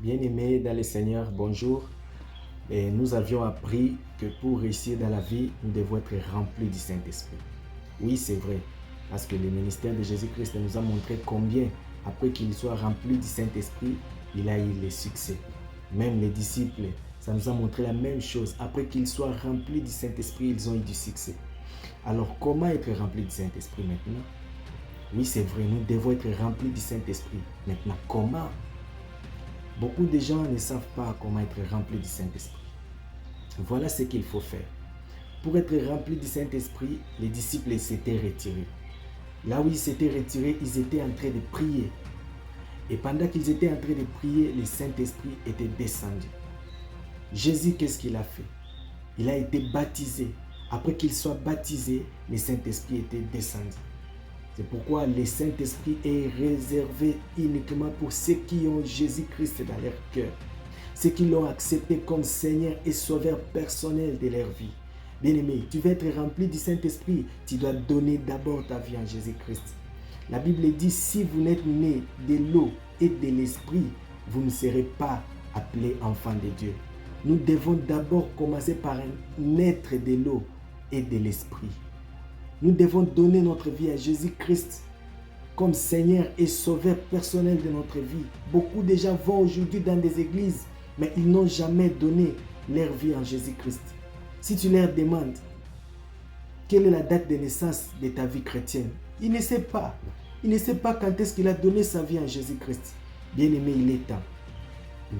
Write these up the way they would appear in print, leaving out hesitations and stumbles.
Bien-aimés dans le Seigneur, bonjour. Et nous avions appris que pour réussir dans la vie, nous devons être remplis du Saint-Esprit. Oui, c'est vrai, parce que le ministère de Jésus-Christ nous a montré combien, après qu'il soit rempli du Saint-Esprit, il a eu le succès. Même les disciples, ça nous a montré la même chose. Après qu'ils soient remplis du Saint-Esprit, ils ont eu du succès. Alors, comment être rempli du Saint-Esprit maintenant? Oui, c'est vrai, nous devons être remplis du Saint-Esprit. Maintenant, comment? Beaucoup de gens ne savent pas comment être remplis du Saint-Esprit. Voilà ce qu'il faut faire. Pour être remplis du Saint-Esprit, les disciples s'étaient retirés. Là où ils s'étaient retirés, ils étaient en train de prier. Et pendant qu'ils étaient en train de prier, le Saint-Esprit était descendu. Jésus, qu'est-ce qu'il a fait? Il a été baptisé. Après qu'il soit baptisé, le Saint-Esprit était descendu. C'est pourquoi le Saint-Esprit est réservé uniquement pour ceux qui ont Jésus-Christ dans leur cœur. Ceux qui l'ont accepté comme Seigneur et Sauveur personnel de leur vie. Bien-aimé, tu veux être rempli du Saint-Esprit, tu dois donner d'abord ta vie à Jésus-Christ. La Bible dit, si vous n'êtes né de l'eau et de l'Esprit, vous ne serez pas appelés enfants de Dieu. Nous devons d'abord commencer par naître de l'eau et de l'Esprit. Nous devons donner notre vie à Jésus-Christ comme Seigneur et Sauveur personnel de notre vie. Beaucoup de gens vont aujourd'hui dans des églises, mais ils n'ont jamais donné leur vie à Jésus-Christ. Si tu leur demandes quelle est la date de naissance de ta vie chrétienne, ils ne savent pas. Ils ne savent pas quand est-ce qu'il a donné sa vie à Jésus-Christ. Bien-aimé, il est temps.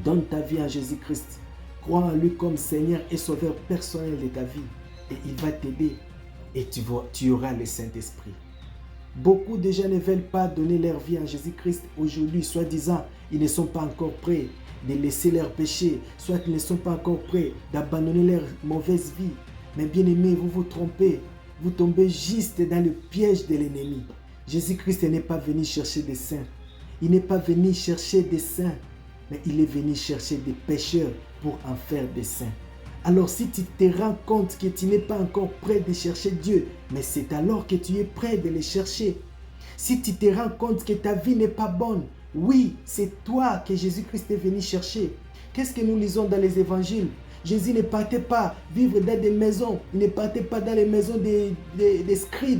Donne ta vie à Jésus-Christ. Crois en lui comme Seigneur et Sauveur personnel de ta vie. Et il va t'aider. Et tu auras le Saint-Esprit. Beaucoup de gens ne veulent pas donner leur vie à Jésus-Christ aujourd'hui, soi-disant, ils ne sont pas encore prêts de laisser leur péché, soit ils ne sont pas encore prêts d'abandonner leur mauvaise vie. Mais bien aimé, vous vous trompez, vous tombez juste dans le piège de l'ennemi. Jésus-Christ n'est pas venu chercher des saints, il n'est pas venu chercher des saints, mais il est venu chercher des pécheurs pour en faire des saints. Alors si tu te rends compte que tu n'es pas encore prêt de chercher Dieu, mais c'est alors que tu es prêt de le chercher. Si tu te rends compte que ta vie n'est pas bonne, oui, c'est toi que Jésus-Christ est venu chercher. Qu'est-ce que nous lisons dans les évangiles? Jésus ne partait pas vivre dans des maisons, il ne partait pas dans les maisons des scribes.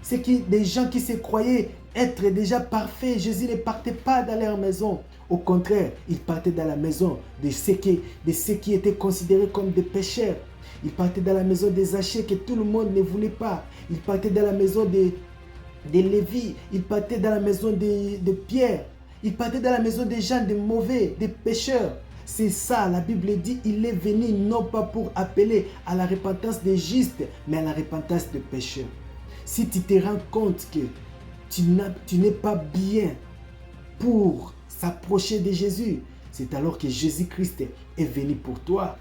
C'est des gens qui se croyaient être déjà parfaits. Jésus ne partait pas dans leur maison. Au contraire, il partait dans la maison de ceux qui étaient considérés comme des pécheurs. Il partait dans la maison des Zachée que tout le monde ne voulait pas. Il partait dans la maison de Lévi. Il partait dans la maison de Pierre. Il partait dans la maison des gens de mauvais, des pécheurs. C'est ça, la Bible dit, il est venu non pas pour appeler à la repentance des justes, mais à la repentance des pécheurs. Si tu te rends compte que tu n'es pas bien pour s'approcher de Jésus, c'est alors que Jésus-Christ est venu pour toi.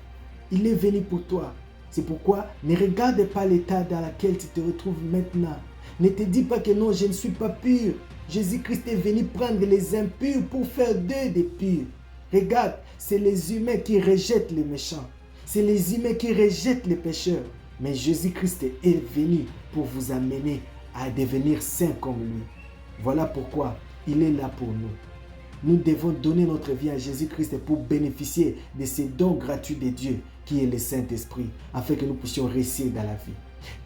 Il est venu pour toi. C'est pourquoi ne regarde pas l'état dans lequel tu te retrouves maintenant. Ne te dis pas que non, je ne suis pas pur. Jésus-Christ est venu prendre les impurs pour faire d'eux des purs. Regarde, c'est les humains qui rejettent les méchants. C'est les humains qui rejettent les pécheurs. Mais Jésus-Christ est venu pour vous amener à devenir saints comme lui. Voilà pourquoi il est là pour nous. Nous devons donner notre vie à Jésus-Christ pour bénéficier de ces dons gratuits de Dieu, qui est le Saint-Esprit, afin que nous puissions réussir dans la vie.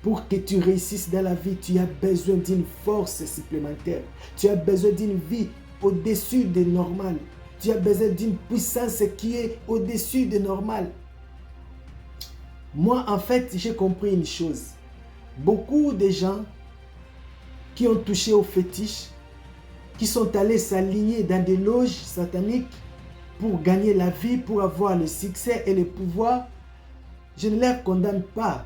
Pour que tu réussisses dans la vie, tu as besoin d'une force supplémentaire. Tu as besoin d'une vie au-dessus de normal. Tu as besoin d'une puissance qui est au-dessus de normal. Moi, en fait, j'ai compris une chose. Beaucoup de gens qui ont touché au fétiche, qui sont allés s'aligner dans des loges sataniques pour gagner la vie, pour avoir le succès et le pouvoir, je ne les condamne pas.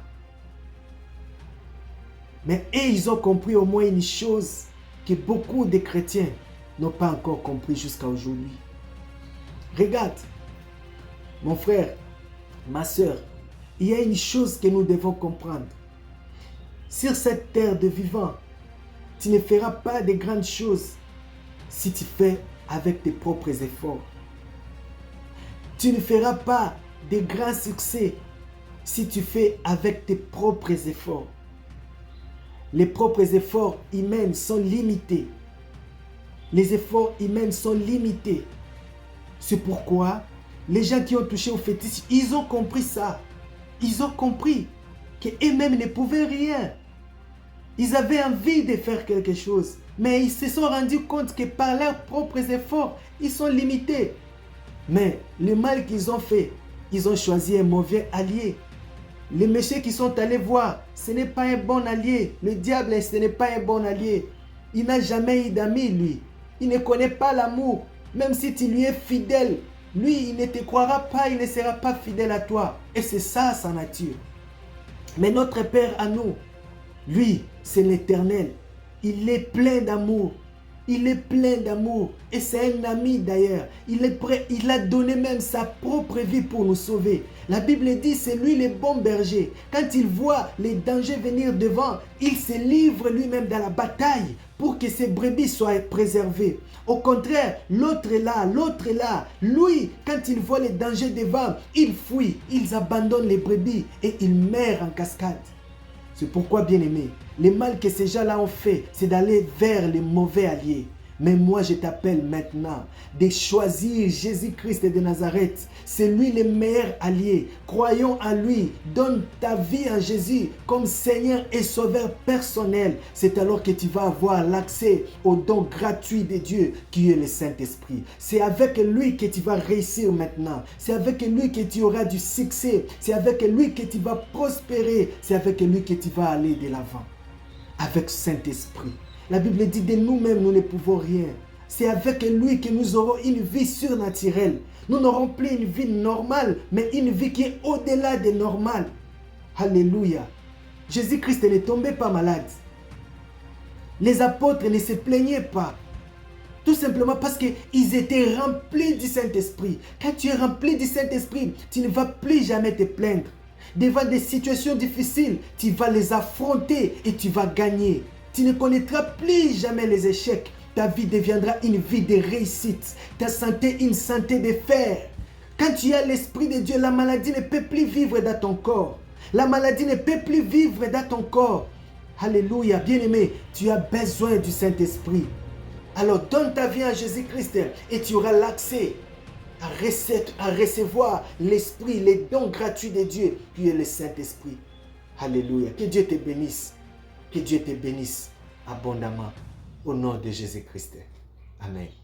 Mais ils ont compris au moins une chose que beaucoup de chrétiens n'ont pas encore compris jusqu'à aujourd'hui. Regarde, mon frère, ma soeur, il y a une chose que nous devons comprendre. Sur cette terre de vivants, tu ne feras pas de grandes choses si tu fais avec tes propres efforts. Tu ne feras pas de grands succès si tu fais avec tes propres efforts. Les propres efforts humains sont limités. Les efforts humains sont limités. C'est pourquoi les gens qui ont touché au fétiche, ils ont compris ça. Ils ont compris qu'eux-mêmes ne pouvaient rien. Ils avaient envie de faire quelque chose, mais ils se sont rendus compte que par leurs propres efforts, ils sont limités. Mais le mal qu'ils ont fait, ils ont choisi un mauvais allié. Les messieurs qui sont allés voir, ce n'est pas un bon allié. Le diable, ce n'est pas un bon allié. Il n'a jamais eu d'amis, lui. Il ne connaît pas l'amour. Même si tu lui es fidèle, lui, il ne te croira pas, il ne sera pas fidèle à toi. Et c'est ça sa nature. Mais notre Père à nous, lui, c'est l'Éternel. Il est plein d'amour. Il est plein d'amour. Et c'est un ami d'ailleurs. Il est prêt. Il a donné même sa propre vie pour nous sauver. La Bible dit c'est lui le bon berger. Quand il voit les dangers venir devant, il se livre lui-même dans la bataille pour que ses brebis soient préservées. Au contraire, l'autre est là, l'autre est là. Lui, quand il voit les dangers devant, il fuit. Ils abandonnent les brebis et il meurt en cascade. C'est pourquoi, bien-aimé, le mal que ces gens-là ont fait, c'est d'aller vers les mauvais alliés. Mais moi, je t'appelle maintenant de choisir Jésus-Christ de Nazareth. C'est lui le meilleur allié. Croyons en lui. Donne ta vie en Jésus comme Seigneur et Sauveur personnel. C'est alors que tu vas avoir l'accès au don gratuit de Dieu qui est le Saint-Esprit. C'est avec lui que tu vas réussir maintenant. C'est avec lui que tu auras du succès. C'est avec lui que tu vas prospérer. C'est avec lui que tu vas aller de l'avant. Avec Saint-Esprit. La Bible dit de nous-mêmes, nous ne pouvons rien. C'est avec lui que nous aurons une vie surnaturelle. Nous n'aurons plus une vie normale, mais une vie qui est au-delà de normal. Alléluia. Jésus-Christ ne tombait pas malade. Les apôtres ne se plaignaient pas. Tout simplement parce qu'ils étaient remplis du Saint-Esprit. Quand tu es rempli du Saint-Esprit, tu ne vas plus jamais te plaindre. Devant des situations difficiles, tu vas les affronter et tu vas gagner. Tu ne connaîtras plus jamais les échecs. Ta vie deviendra une vie de réussite. Ta santé, une santé de fer. Quand tu as l'Esprit de Dieu, la maladie ne peut plus vivre dans ton corps. La maladie ne peut plus vivre dans ton corps. Alléluia, bien-aimé, tu as besoin du Saint-Esprit. Alors donne ta vie à Jésus-Christ et tu auras l'accès à recevoir l'Esprit, les dons gratuits de Dieu, qui est le Saint-Esprit. Alléluia, que Dieu te bénisse. Que Dieu te bénisse abondamment au nom de Jésus-Christ. Amen.